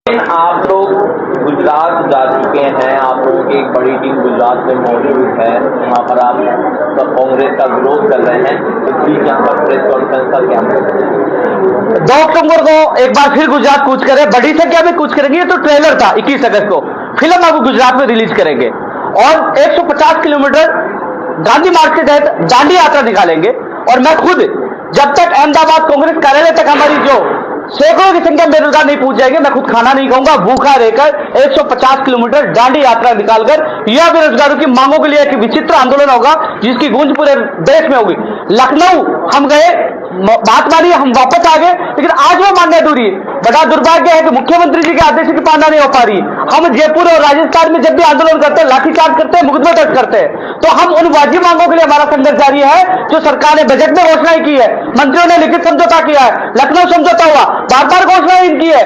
आप लोग गुजरात जा चुके हैं, आप लोगों की एक बड़ी टीम गुजरात में मौजूद है, वहाँ पर आप कांग्रेस का विरोध कर रहे हैं, तो प्लीज यहाँ पर प्रेस कॉन्फ्रेंस का क्या मतलब? 2 अक्टूबर को एक बार फिर गुजरात कूच करे, बड़ी संख्या में कूच करेंगे। ये तो ट्रेलर था। 21 अगस्त को फिल्म अब गुजरात में रिलीज करेंगे और 150 किलोमीटर गांधी मार्ग के तहत दांडी यात्रा निकालेंगे। और मैं खुद जब तक अहमदाबाद कांग्रेस कार्यालय तक हमारी जो सैकड़ों की संख्या में बेरोजगार नहीं पहुंच जाएंगे, मैं खुद खाना नहीं खाऊंगा, भूखा रहकर 150 किलोमीटर दांडी यात्रा निकालकर यह बेरोजगारों की मांगों के लिए एक विचित्र आंदोलन होगा जिसकी गूंज पूरे देश में होगी। लखनऊ हम गए, बात मानी, हम वापस आ गए, लेकिन आज वो मांगे अधूरी है। बड़ा दुर्भाग्य है कि मुख्यमंत्री जी के आदेश की पालना नहीं हो पा रही। हम जयपुर और राजस्थान में जब भी आंदोलन करते हैं, लाठीचार्ज करते हैं, मुकदमे दर्ज करते हैं, तो हम उन वाजिब मांगों के लिए हमारा संघर्ष जारी है जो सरकार ने बजट में घोषणाएं की है, मंत्रियों ने लिखित समझौता किया है, लखनऊ समझौता हुआ, बार बार घोषणाएं इनकी है,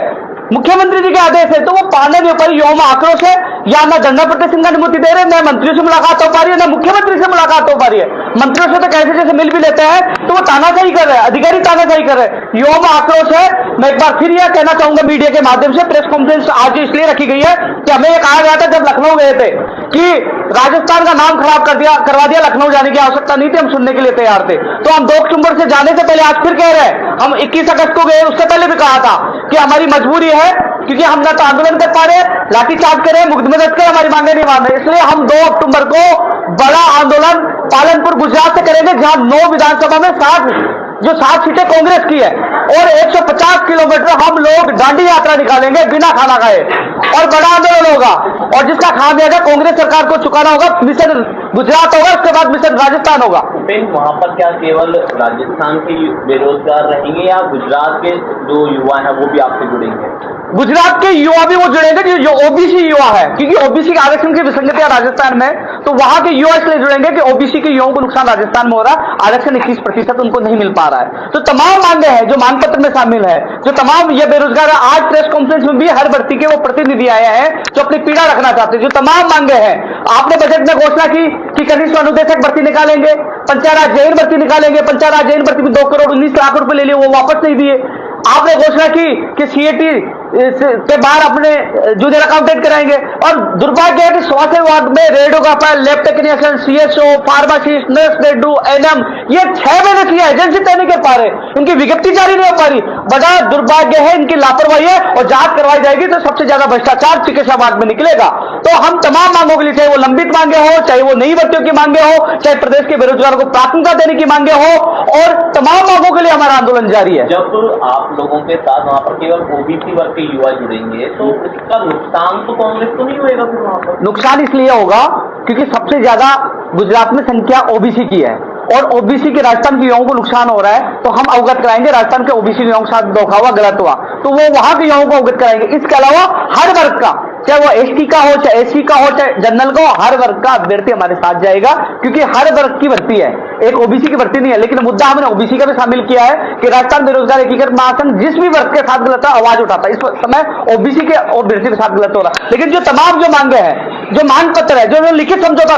मुख्यमंत्री जी के आदेश है, तो वो पालना नहीं हो पा रही। यौम आक्रोश है, या ना धरना प्रदर्शन का अनुमति दे रहे, न मंत्रियों से मुलाकात हो पा रही है, न मुख्यमंत्री से मुलाकात हो पा रही है। मंत्रियों से तो कैसे जैसे मिल भी लेते हैं तो वो तानाशाही कर रहे हैं, अधिकारी तानाशाही कर रहे हैं। यौम आक्रोश है। मैं एक बार फिर यह कहना चाहूंगा मीडिया के माध्यम से, प्रेस कॉन्फ्रेंस आज इसलिए रखी गई है कि हमें यह कहा गया था जब लखनऊ गए थे कि राजस्थान का नाम खराब करवा दिया, लखनऊ जाने की आवश्यकता नहीं थी, हम सुनने के लिए तैयार थे। तो हम 2 अक्टूबर से जाने से पहले आज फिर कह रहे हैं, हम 21 अगस्त को गए, उससे पहले भी कहा था कि हमारी मजबूरी है क्योंकि हम ना तो आंदोलन कर पा रहे, लाठीचार्ज करें, मुकदमे दर्ज करें, हमारी मांगे नहीं मान रहे। इसलिए हम 2 अक्टूबर को बड़ा आंदोलन पालनपुर गुजरात से करेंगे, जहां 9 विधानसभा में 7 सीटें कांग्रेस की है और 150 किलोमीटर हम लोग दांडी यात्रा निकालेंगे बिना खाना खाए और बड़ा आंदोलन होगा और जिसका खामियाजा कांग्रेस सरकार को चुकाना होगा। मिशन गुजरात होगा, उसके बाद मिशन राजस्थान होगा। वहां पर क्या केवल राजस्थान के बेरोजगार रहेंगे या गुजरात के जो युवा हैं वो भी आपसे जुड़ेंगे? गुजरात के युवा भी वो जुड़ेंगे जो ओबीसी युवा है, क्योंकि ओबीसी के आरक्षण की विसंगतियां राजस्थान में, तो वहां के युवा इसलिए जुड़ेंगे कि ओबीसी के युवाओं को नुकसान राजस्थान में हो रहा है, आरक्षण 21% उनको नहीं मिल पा रहा है। तो तमाम मांगे हैं जो मांग पत्र में शामिल है, जो तमाम ये बेरोजगार आज प्रेस कॉन्फ्रेंस में भी हर भर्ती के वो प्रतिनिधि आए हैं जो अपनी पीड़ा रखना चाहते हैं, जो तमाम मांगे हैं। आपने बजट में घोषणा की कि कनिष्ठ अनुदेशक भर्ती निकालेंगे, पंचायत जैन भर्ती निकालेंगे, पंचायत जैन भर्ती में 2 करोड़ 19 लाख रुपए ले लिए, वो वापस नहीं दिए। आपने घोषणा की कि सीएटी के बाहर अपने जूनियर अकाउंटेंट कराएंगे और दुर्भाग्य है कि स्वास्थ्य विभाग में radiographer, lab technician, CSO, pharmacist, nurse grade two, ANM, ये 6 महीने की एजेंसी तय नहीं कर पा रहे, उनकी विज्ञप्ति जारी नहीं हो पा रही। बड़ा दुर्भाग्य है, इनकी लापरवाही है और जांच करवाई जाएगी तो सबसे ज्यादा भ्रष्टाचार चिकित्सा विभाग में निकलेगा। तो हम तमाम मांगों के लिए, चाहे वो लंबित मांगे हो, चाहे वो नई भर्तियों की मांगे हो, चाहे प्रदेश के बेरोजगारों को प्राथमिकता देने की मांगे हो, और तमाम मांगों के लिए हमारा आंदोलन जारी है। जब आप लोगों के साथ वहां पर केवल ओबीसी वर्ग के युवा जुड़ेंगे तो इसका नुकसान तो कांग्रेस को नहीं होगा? फिर वहां पर नुकसान इसलिए होगा क्योंकि सबसे ज्यादा गुजरात में संख्या ओबीसी की है और ओबीसी के राजस्थान के युवाओं को नुकसान हो रहा है, तो हम अवगत कराएंगे। राजस्थान के ओबीसी युवाओं के साथ धोखा हुआ, गलत हुआ, तो वो वहां के युवाओं को अवगत कराएंगे। इसके अलावा हर वर्ग का, चाहे वो एसटी का हो, चाहे एससी का हो, चाहे जनरल का हो, हर वर्ग का अभ्यर्थी हमारे साथ जाएगा क्योंकि हर वर्ग की भर्ती है, एक ओबीसी की भर्ती नहीं है। लेकिन मुद्दा हमने ओबीसी का भी शामिल किया है कि राजस्थान बेरोजगार एकीकरण महासंघ जिस भी वर्ग के साथ गलत है आवाज उठाता है, इस समय ओबीसी के अभ्यर्थी के साथ गलत हो रहा है। लेकिन जो तमाम जो मांगे हैं, जो मांग पत्र है, जो लिखित समझौता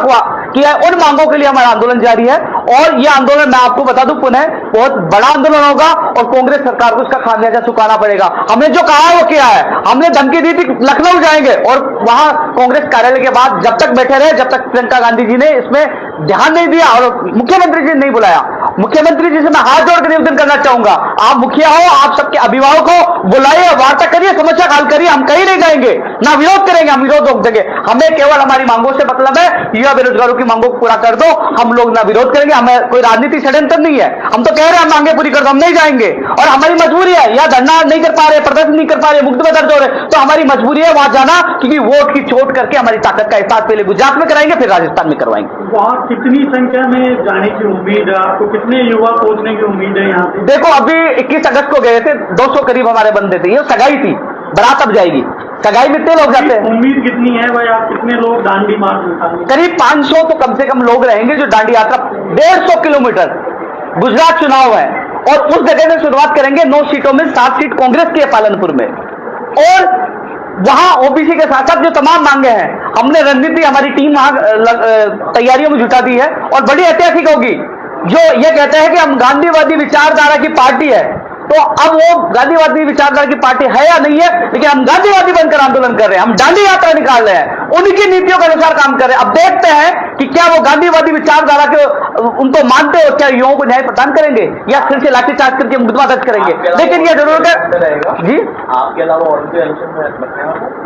किया है, उन मांगों के लिए हमारा आंदोलन जारी है और यह आंदोलन मैं आपको बता दूं पुनः बहुत बड़ा आंदोलन होगा और कांग्रेस सरकार को इसका खामियाजा चुकाना पड़ेगा। हमने जो कहा है वो किया है। हमने धमकी दी थी लखनऊ जाएंगे और वहां कांग्रेस कार्यालय के बाद जब तक बैठे रहे, जब तक प्रियंका गांधी जी ने इसमें ध्यान नहीं दिया और मुख्यमंत्री जी ने नहीं बुलाया। मुख्यमंत्री जी से मैं हाथ जोड़कर निवेदन करना चाहूंगा, आप मुखिया हो, आप सबके अभिभावक हो, बुलाइए, वार्ता करिए, समस्या हल करिए। हम कहीं नहीं जाएंगे, ना विरोध करेंगे, हम विरोध रोक देंगे। हमें केवल हमारी मांगों से मतलब है, युवा बेरोजगारों की मांगों को पूरा कर दो, हम लोग ना विरोध करेंगे। हमें कोई राजनीतिक षड्यंत्र नहीं है, हम तो कह रहे हैं हम मांगे पूरी कर दो, हम नहीं जाएंगे और हमारी मजबूरी है, या धरना नहीं कर पा रहे, प्रदर्शन नहीं कर पा रहे, मुकदमे दर्ज हो रहे, तो हमारी मजबूरी है वहां जाना क्योंकि वोट की चोट करके हमारी ताकत का एहसास पहले गुजरात में कराएंगे, फिर राजस्थान में करवाएंगे। वहाँ कितनी संख्या में जाने की उम्मीद है आपको? कितने युवा पहुंचने की उम्मीद है यहाँ पे? देखो अभी 21 अगस्त को गए थे, 200 करीब हमारे बंदे थे, ये सगाई थी, बारात अब जाएगी, सगाई में इतने लोग जाते हैं। उम्मीद कितनी है भाई, आप कितने लोग दांडी मार्च निकालेंगे? करीब 500 तो कम से कम लोग रहेंगे जो दांडी यात्रा 150 किलोमीटर। गुजरात चुनाव है और उस जगह से शुरुआत करेंगे। 9 सीटों में 7 सीट कांग्रेस की है पालनपुर में और वहां ओबीसी के साथ साथ जो तमाम मांगे हैं, हमने रणनीति, हमारी टीम वहां तैयारियों में जुटा दी है और बड़ी ऐतिहासिक होगी। जो ये कहते हैं कि हम गांधीवादी विचारधारा की पार्टी है, तो अब वो गांधीवादी विचारधारा की पार्टी है या नहीं है, लेकिन हम गांधीवादी बनकर आंदोलन कर रहे हैं, हम दांडी यात्रा निकाल रहे हैं, उन्हीं की नीतियों के अनुसार काम कर रहे हैं। अब देखते हैं कि क्या वो गांधीवादी विचारधारा के उनको मानते हो, क्या युवाओं को न्याय प्रदान करेंगे या फिर से लाठीचार्ज करके मुकदमा दर्ज करेंगे। लेकिन यह जरूर है जी, आपके अलावा और भी अनशन में रखना।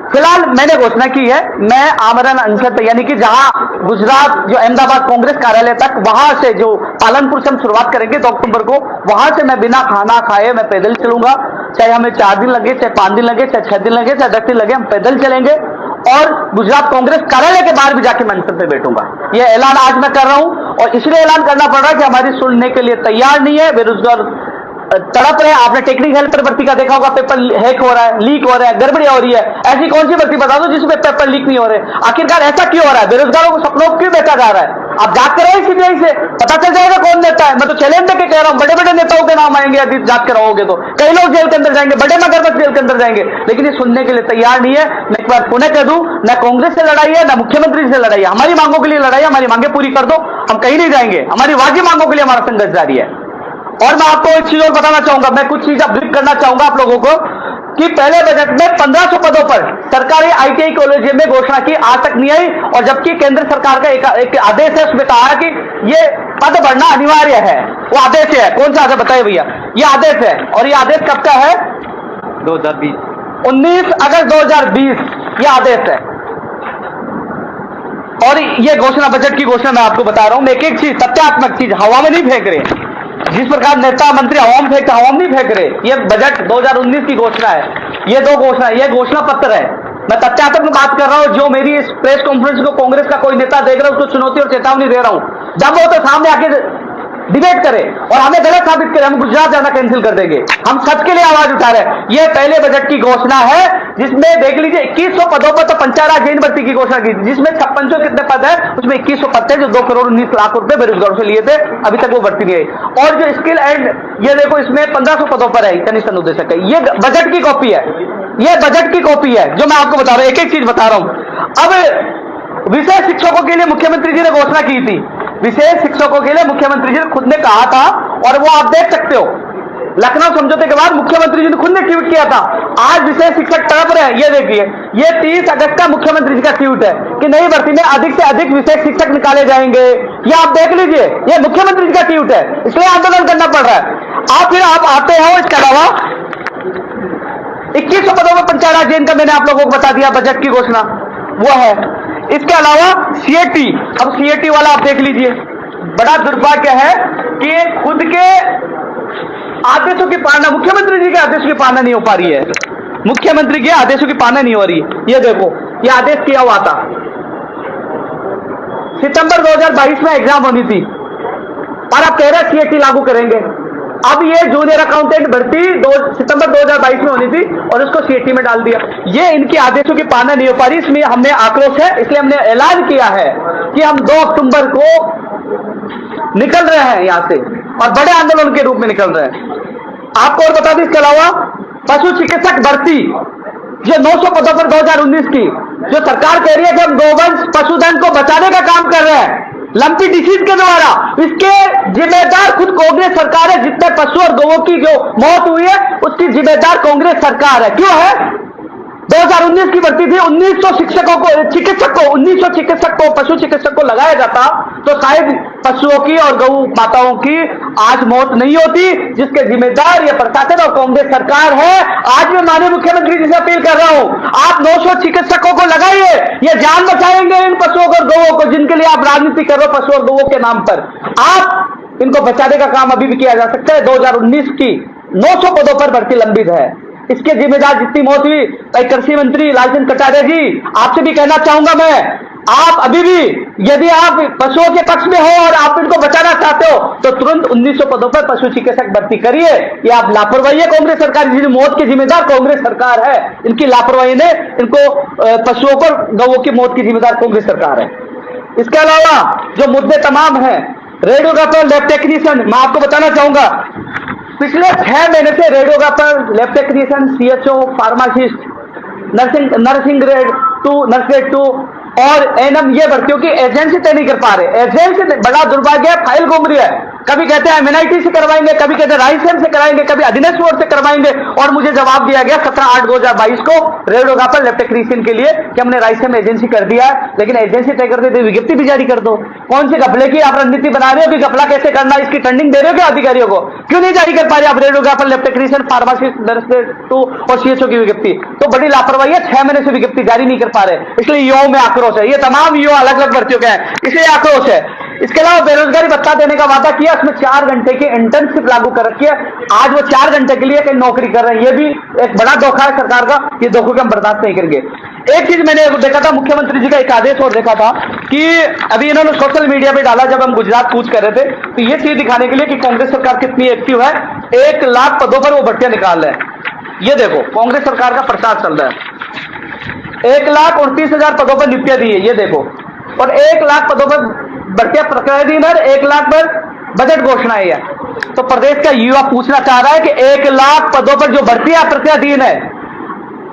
फिलहाल मैंने घोषणा की है, मैं आमरण अनशन यानी कि जहां गुजरात जो अहमदाबाद कांग्रेस कार्यालय तक, वहां से जो पालनपुर से हम शुरुआत करेंगे 2 अक्टूबर को, वहां से मैं बिना खाना खाए मैं पैदल चलूंगा, चाहे हमें 4 दिन लगे, चाहे 5 दिन लगे, चाहे 6 दिन लगे, चाहे 10 दिन लगे, हम पैदल चलेंगे और गुजरात कांग्रेस कार्यालय के बाहर भी जाके मैं अनशन पे बैठूंगा। यह ऐलान आज मैं कर रहा हूं और इसलिए ऐलान करना पड़ रहा है कि हमारी सुनने के लिए तैयार नहीं है, बेरोजगार तड़प रहे हैं। आपने टेक्निकल हेल्थ पर भर्ती का देखा होगा, पेपर हैक हो रहा है, लीक हो रहा है, गड़बड़ी हो रही है। ऐसी कौन सी भर्ती बता दो जिसमें पेपर लीक नहीं हो रहे? आखिरकार ऐसा क्यों हो रहा है? बेरोजगारों को सपनों क्यों बेचा जा रहा है? आप जांच कराइए सीबीआई से, पता चल जाएगा कौन नेता है। मैं तो चैलेंज देके कह रहा हूं, बड़े बड़े नेताओं के नाम आएंगे यदि जांच कराओगे तो। कई लोग जेल के अंदर जाएंगे, बड़े मगरमच्छ जेल के अंदर जाएंगे, लेकिन ये सुनने के लिए तैयार नहीं है। मैं एक बार पुनः कह दूं, न कांग्रेस से लड़ाई है, न मुख्यमंत्री से लड़ाई है, हमारी मांगों के लिए लड़ाई है। हमारी मांगे पूरी कर दो, हम कहीं नहीं जाएंगे, हमारी वाजिब मांगों के लिए हमारा संघर्ष जारी है। और मैं आपको एक चीज और बताना चाहूंगा, मैं कुछ चीज ब्रीफ करना चाहूंगा आप लोगों को कि पहले बजट में 1500 पदों पर सरकारी आईटीआई कॉलेज में घोषणा की, आज तक नहीं आई। और जबकि केंद्र सरकार का एक आदेश है, उसमें कहा कि ये पद बढ़ना अनिवार्य है। वो आदेश है, कौन सा आदेश बताइए भैया? ये आदेश है, और ये आदेश कब का है? 2020 19 अगस्त 2020 ये आदेश है। और ये घोषणा, बजट की घोषणा मैं आपको बता रहा हूं, मैं एक एक चीज, तथ्यात्मक चीज हवा में नहीं फेंक रहे। जिस प्रकार नेता मंत्री हवा में फेंकते, हवा में नहीं फेंक रहे। ये बजट 2019 की घोषणा है, ये 2 घोषणा, ये घोषणा पत्र है। मैं तथ्यात्मक बात कर रहा हूं, जो मेरी इस प्रेस कॉन्फ्रेंस को कांग्रेस का कोई नेता देख रहा है उसको चुनौती और चेतावनी दे रहा हूं। जब वो तो सामने आके डिबेट करे और हमें गलत साबित करे, हम गुजरात जाना कैंसिल कर देंगे। हम सच के लिए आवाज उठा रहे हैं। ये पहले बजट की घोषणा है, जिसमें देख लीजिए 2100 पदों पर तो पंचायत जैन भर्ती की घोषणा की, जिसमें 56 कितने पद है, उसमें 2100 पद थे जो 2 करोड़ 19 लाख रुपए बेरोजगारों से लिए थे, अभी तक वो भर्ती नहीं आई। और जो स्किल एंड, ये देखो इसमें 1500 पदों पर है कनिष्ठ अनुदेशक है। ये बजट की कॉपी है, ये बजट की कॉपी है जो मैं आपको बता रहा हूं, एक एक चीज बता रहा हूं। अब विशेष शिक्षकों के लिए मुख्यमंत्री जी ने घोषणा की थी, विशेष शिक्षकों के लिए मुख्यमंत्री जी ने खुद ने कहा था, और वो आप देख सकते हो लखनऊ समझौते के बाद मुख्यमंत्री जी ने खुद ने ट्वीट किया था। आज विशेष शिक्षक तड़प रहे हैं, ये देखिए, ये 30 अगस्त का मुख्यमंत्री जी का ट्वीट है कि नई भर्ती में अधिक से अधिक विशेष शिक्षक निकाले जाएंगे। ये आप देख लीजिए, ये मुख्यमंत्री जी का ट्वीट है, इसलिए आंदोलन करना पड़ रहा है। फिर आप आते हो, इसके अलावा 2100 पदों में पंचायत जैन का मैंने आप लोगों को बता दिया, बजट की घोषणा वो है। इसके अलावा सीएटी, अब सीएटी वाला आप देख लीजिए, बड़ा दुर्भाग्य है कि खुद के आदेशों की पालना, मुख्यमंत्री जी के आदेशों की पालना नहीं हो पा रही है, मुख्यमंत्री के आदेशों की पालना नहीं हो रही है। ये देखो, ये आदेश किया हुआ था, सितंबर 2022 में एग्जाम होनी थी और अब कह रहे सीएटी लागू करेंगे। अब ये जूनियर अकाउंटेंट भर्ती सितंबर 2022 में होनी थी और उसको सीएटी में डाल दिया। ये इनकी आदेशों की पालना नहीं हो पा रही, इसमें हमें आक्रोश है, इसलिए हमने ऐलान किया है कि हम 2 अक्टूबर को निकल रहे हैं यहां से और बड़े आंदोलन के रूप में निकल रहे हैं। आपको और बता दें, इसके अलावा पशु चिकित्सक भर्ती जो 900 पदों पर 2019 की, जो सरकार कह रही है कि हम गोवंश पशुधन को बचाने का काम कर रहे हैं लंपी डिसीज के द्वारा, इसके जिम्मेदार खुद कांग्रेस सरकार है। जितने पशु और गौओं की जो मौत हुई है उसकी जिम्मेदार कांग्रेस सरकार है। क्यों है? 2019 की भर्ती थी, 1900 शिक्षकों को, चिकित्सक को, 1900 चिकित्सक को, पशु चिकित्सक को लगाया जाता तो शायद पशुओं की और गौ माताओं की आज मौत नहीं होती, जिसके जिम्मेदार ये प्रशासन और कांग्रेस सरकार है। आज मैं माननीय मुख्यमंत्री जी से अपील कर रहा हूं, आप 900 चिकित्सकों को लगाइए, ये जान बचाएंगे इन पशुओं और गौओं को, जिनके लिए आप राजनीति कर रहे हो पशु और गौओं के नाम पर। आप इनको बचाने का काम अभी भी किया जा सकता है। 2019 की 900 पदों पर भर्ती लंबित है, इसके जिम्मेदार जितनी मौत हुई, कृषि मंत्री लालचंद कटारिया जी, आपसे भी कहना चाहूंगा मैं, आप अभी भी यदि आप पशुओं के पक्ष में हो और आप इनको बचाना चाहते हो तो तुरंत 1900 पदों पर पशु चिकित्सक भर्ती करिए। ये आप लापरवाही है कांग्रेस सरकार, जिसकी मौत की जिम्मेदार कांग्रेस सरकार है, इनकी लापरवाही ने इनको पशुओं पर गौओं की मौत की जिम्मेदार कांग्रेस सरकार है। इसके अलावा जो मुद्दे तमाम है, रेडियोग्राफर, लैब टेक्नीशियन, मैं आपको बताना चाहूंगा पिछले 6 महीने से radiographer, lab technician, CHO, pharmacist, nursing grade 2, nurse grade 2 और एनएम, ये भर्तियों की एजेंसी तय नहीं कर पा रहे। एजेंसी, बड़ा दुर्भाग्य है, फाइल घूम रही है, कभी कहते हैं MNIT से करवाएंगे, कभी कहते हैं रायसेन से कराएंगे, कभी अधीनस्थ बोर्ड से करवाएंगे। और मुझे जवाब दिया गया 17/8/2022 को रेडियोग्राफर लैब टेक्नीशियन के लिए कि हमने रायसेन में एजेंसी कर दिया है, लेकिन एजेंसी तय कर देते विज्ञप्ति भी जारी कर दो। कौन सी घपले की आप रणनीति बना रहे हो कि घपला कैसे करना है, इसकी ट्रेनिंग दे रहे हो क्या अधिकारियों को? क्यों नहीं जारी कर पा रहे आप radiographer lab technician, pharmacist, nurse 2 और CHO की विज्ञप्ति? तो बड़ी लापरवाही है, 6 महीने से विज्ञप्ति जारी नहीं कर पा रहे, इसलिए युवाओं में आक्रोश है। ये तमाम युवा अलग अलग भर्तियों के हैं, इसलिए आक्रोश है। इसके अलावा बेरोजगारी भत्ता देने का वादा किया, उसमें 4 घंटे की इंटर्नशिप लागू कर रखी है। आज वो 4 घंटे के लिए कहीं नौकरी कर रहे हैं, ये भी एक बड़ा धोखा है सरकार का। ये धोखों को हम बर्दाश्त नहीं करेंगे। एक चीज मैंने देखा था, मुख्यमंत्री जी का एक आदेश और देखा था कि अभी इन्होंने सोशल मीडिया पे डाला, जब हम गुजरात कूच कर रहे थे, तो ये चीज दिखाने के लिए कि कांग्रेस सरकार कितनी एक्टिव है। 1 लाख पदों पर वो भर्तियां निकाल रहे हैं। ये देखो कांग्रेस सरकार का प्रचार चल रहा है। 1,29,000 पदों पर नियुक्तियां दी है, ये देखो। और 1 लाख पदों पर भर्तियां प्रक्रियाधीन है, 1 लाख पर बजट घोषणाएं है। तो प्रदेश का युवा पूछना चाह रहा है कि 1 लाख पदों पर जो भर्तियां प्रक्रियाधीन है,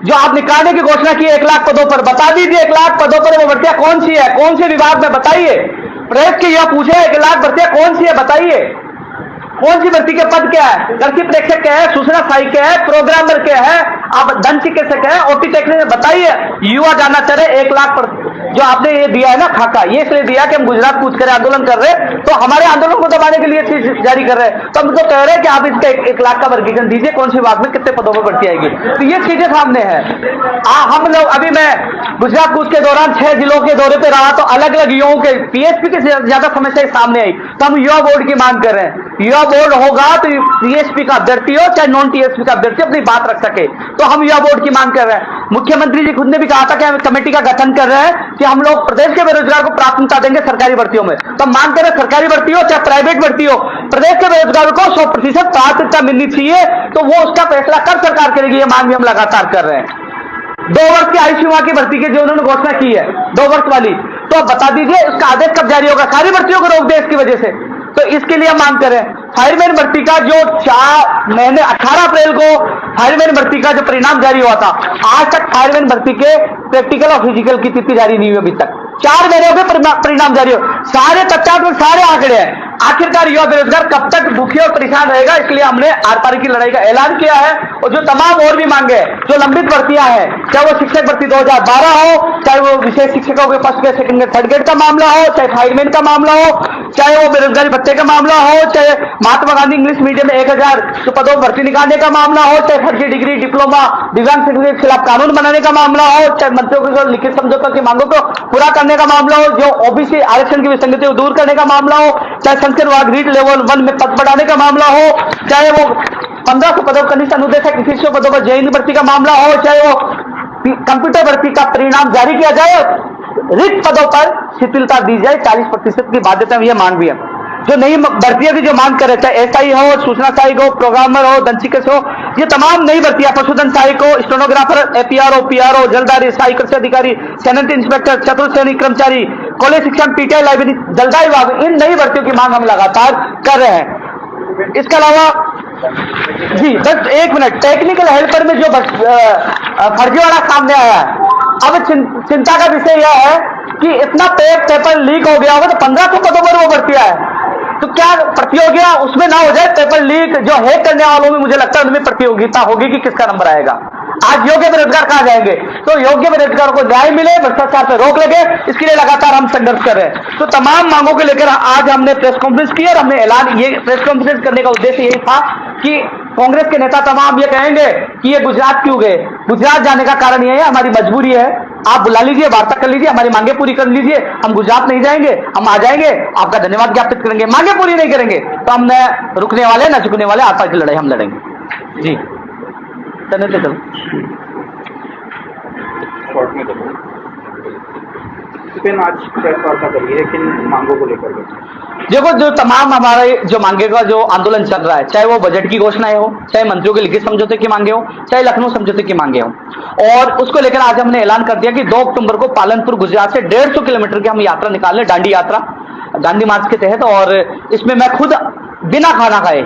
जो आप निकालने की घोषणा की 1 लाख पदों पर, बता दीजिए 1 लाख पदों पर वो भर्तियां कौन सी है, कौन से विभाग में, बताइए। प्रदेश के युवा पूछे 1 लाख भर्तियां कौन सी है, बताइए। कौन सी भर्ती के पद क्या है? कृषि प्रेक्षक क्या है, सूचना सहायक क्या है, प्रोग्रामर क्या है, आप दंत चिकित्सक है, OT टेक्नीशियन, बताइए। युवा जानना चाह रहे 1 लाख पर जो आपने ये दिया है ना खाका, ये इसलिए दिया कि हम गुजरात कूच कर आंदोलन कर रहे हैं, तो हमारे आंदोलन को दबाने के लिए चीज जारी कर रहे हैं। तो हम तो कह रहे हैं कि आप इसका 1 लाख का वर्गीकरण दीजिए, कौन सी विभाग में कितने पदों पर भर्ती आएगी। तो ये चीजें सामने है। हम लोग अभी मैं गुजरात कूच के दौरान 6 जिलों के दौरे पे रहा, तो अलग अलग युवाओं के PSP की ज्यादा समस्याएं सामने आई। तो हम युवा बोर्ड की मांग कर रहे हैं, युवा बोर्ड होगा तो TSP का अभ्यर्थी हो चाहे नॉन TSP का अभ्यर्थी अपनी बात रख सके। तो हम युवा बोर्ड की मांग कर रहे हैं। मुख्यमंत्री जी खुद ने भी कहा था कि हम कमेटी का गठन कर रहे हैं कि हम लोग प्रदेश के बेरोजगार को प्राथमिकता देंगे सरकारी भर्तियों में। तो हम मांग कर रहे हैं सरकारी भर्ती हो चाहे प्राइवेट भर्ती हो, प्रदेश के बेरोजगारों को 100% प्राथमिकता मिलनी चाहिए। तो वो उसका फैसला कब सरकार करेगी, ये मांग भी हम लगातार कर रहे हैं। 2 वर्ष की आयु सीमा की भर्ती की जो उन्होंने घोषणा की है 2 वर्ष वाली, तो अब बता दीजिए उसका आदेश कब जारी होगा? सारी भर्तियों को रोक दे इसकी वजह से। तो इसके लिए हम मांग करें फायरमैन भर्ती का जो 18 अप्रैल को फायरमैन भर्ती का जो परिणाम जारी हुआ था, आज तक फायरमैन भर्ती के प्रैक्टिकल और फिजिकल की तिथि जारी नहीं हुई अभी तक। 4 महीने हो गए परिणाम जारी हो, सारे तथ्यात्मक में सारे आंकड़े हैं। आखिरकार युवा बेरोजगार कब तक दुखी और परेशान रहेगा? इसलिए हमने आर पार की लड़ाई का ऐलान किया है। और जो तमाम और भी मांगे जो लंबित भर्तियां हैं, चाहे वो शिक्षक भर्ती 2012 हो, चाहे वो विशेष शिक्षकों के 1st grade 2nd grade 3rd grade का मामला हो, चाहे फायरमैन का मामला हो, चाहे वो बेरोजगारी भत्ते का मामला हो, चाहे महात्मा गांधी इंग्लिश मीडियम में 1000 पदों भर्ती निकालने का मामला हो, चाहे फर्जी डिग्री डिप्लोमा दिव्यांग के खिलाफ कानून बनाने का मामला हो, चाहे मंत्रियों के लिखित समझौतों की मांगों को पूरा करने का मामला हो, जो OBC आरक्षण की विसंगति को दूर करने का मामला हो, चाहे संस्कृत विभाग रीट लेवल 1 में पद बढ़ाने का मामला हो, चाहे वो 1500 पदों कनिष्ठ अनुदेशक 2100 पदों पर JEE भर्ती का मामला हो, चाहे वो कंप्यूटर भर्ती का परिणाम जारी किया जाए, रिक्त पदों पर शिथिलता दी जाए 40% की बाध्यता में, यह मांग भी है। जो नई भर्तियां भी जो मांग कर रहे, चाहे SI हो, सूचना सहायक हो, प्रोग्रामर हो, दंत चिकित्सक हो, ये तमाम नई भर्तियां, पशुधन सहायक हो, स्टेनोग्राफर, APRO, PRO, जलदारी, सहायक कृषि अधिकारी, सैनिटरी इंस्पेक्टर, चतुर्थ श्रेणी कर्मचारी, कॉलेज शिक्षा, PTI लाइब्रेरी, जलदारी विभाग, इन नई भर्तियों की मांग हम लगातार कर रहे हैं। इसके अलावा जी बस 1 मिनट, टेक्निकल हेल्पर में जो फर्जीवाड़ा सामने आया है, अब चिंता का विषय यह है कि इतना पेपर लीक हो गया होगा, तो 1500 पदों पर वो भर्तियां है, तो क्या प्रतियोगिता उसमें ना हो जाए? पेपर लीक जो हैक करने वालों में मुझे लगता है उनमें प्रतियोगिता होगी कि किसका नंबर आएगा। आज योग्य बेरोजगार कहां जाएंगे? तो योग्य बेरोजगार को न्याय मिले, भ्रष्टाचार पर रोक लगे, इसके लिए लगातार हम संघर्ष कर रहे हैं। तो तमाम मांगों को लेकर आज हमने प्रेस कॉन्फ्रेंस की और हमने ऐलान, ये प्रेस कॉन्फ्रेंस करने का उद्देश्य यही था कि कांग्रेस के नेता तमाम ये कहेंगे कि ये गुजरात क्यों गए। गुजरात जाने का कारण यह है, हमारी मजबूरी है। आप बुला लीजिए, वार्ता कर लीजिए, हमारी मांगे पूरी कर लीजिए, हम गुजरात नहीं जाएंगे, हम आ जाएंगे, आपका धन्यवाद ज्ञापित करेंगे। मांगे पूरी नहीं करेंगे तो हम न रुकने वाले न झुकने वाले, आर पार की लड़ाई हम लड़ेंगे। जी चलो आज प्रेस वार्ता करिए किन मांगों को लेकर? देखो, जो तमाम हमारे जो मांगे का जो आंदोलन चल रहा है, चाहे वो बजट की घोषणाएं हो, चाहे मंत्रियों के लिखित समझौते की मांगे हो, चाहे लखनऊ समझौते की मांगे हो, और उसको लेकर आज हमने ऐलान कर दिया कि 2 अक्टूबर को पालनपुर गुजरात से 150 किलोमीटर की हम यात्रा निकालने, दांडी यात्रा गांधी मार्च के तहत। और इसमें मैं खुद बिना खाना खाए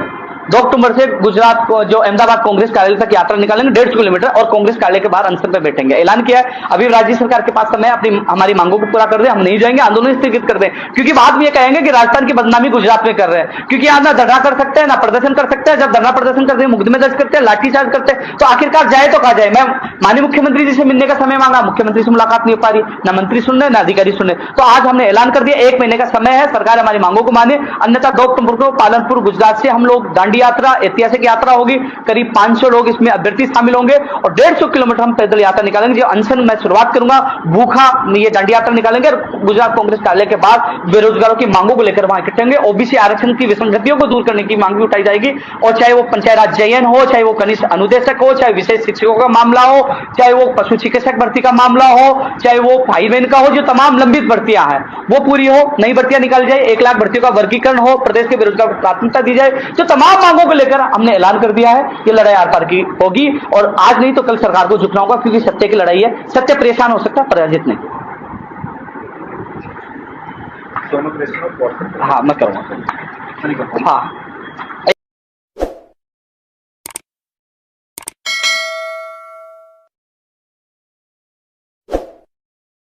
2 अक्टूबर से गुजरात को जो अहमदाबाद कांग्रेस कार्यालय तक यात्रा निकालेंगे 150 किलोमीटर, और कांग्रेस कार्यालय के बाहर अनशन पे बैठेंगे। ऐलान किया है। अभी राज्य सरकार के पास समय है हमारी मांगों को पूरा कर दे, हम नहीं जाएंगे, आंदोलन स्थगित कर दें, क्योंकि बाद में ये कहेंगे कि राजस्थान की बदनामी गुजरात में कर रहे हैं, क्योंकि यहाँ ना धरना कर सकते हैं ना प्रदर्शन कर सकते हैं। जब धरना प्रदर्शन करते हैं, मुकदमे दर्ज करते हैं, लाठीचार्ज करते हैं, तो आखिरकार जाए तो कहा जाए। मैं माननीय मुख्यमंत्री जी से मिलने का समय मांगा, मुख्यमंत्री से मुलाकात नहीं हो पा रही, ना मंत्री सुन रहे ना अधिकारी सुन रहे। तो आज हमने ऐलान कर दिया 1 महीने का समय है, सरकार हमारी मांगों को माने, अन्यथा 2 अक्टूबर को पालनपुर गुजरात से हम लोग दांडी यात्रा, ऐतिहासिक यात्रा होगी, करीब 500 लोग इसमें अभ्यर्थी शामिल होंगे, और 150 किलोमीटर हम पैदल यात्रा निकालेंगे। जो अनशन मैं शुरुआत करूंगा, भूखा ये दांडी यात्रा निकालेंगे, और गुजरात कांग्रेस कार्यालय के बाद बेरोजगारों की मांगों को लेकर वहां इकट्ठे होंगे। ओबीसी आरक्षण की विसंगतियों को दूर करने की मांग भी उठाई जाएगी, और चाहे वो पंचायत राज चयन हो, चाहे वो कनिष्ठ अनुदेशक हो, चाहे विशेष शिक्षकों का मामला हो, चाहे वो पशु चिकित्सक भर्ती का मामला हो, चाहे वो भाई बहन का हो, जो तमाम लंबित भर्तियां हैं वो पूरी हो, नई भर्तियां निकाली जाए, 1 लाख भर्तियों का वर्गीकरण हो, प्रदेश के बेरोजगार को प्राथमिकता दी जाए। तो तमाम मांगों को लेकर हमने ऐलान कर दिया है। ये लड़ाई आर पार की होगी, और आज नहीं तो कल सरकार को झुकना होगा, क्योंकि सत्य की लड़ाई है। सत्य परेशान हो सकता है, पराजित नहीं। हाँ, मैं करूंगा। हाँ।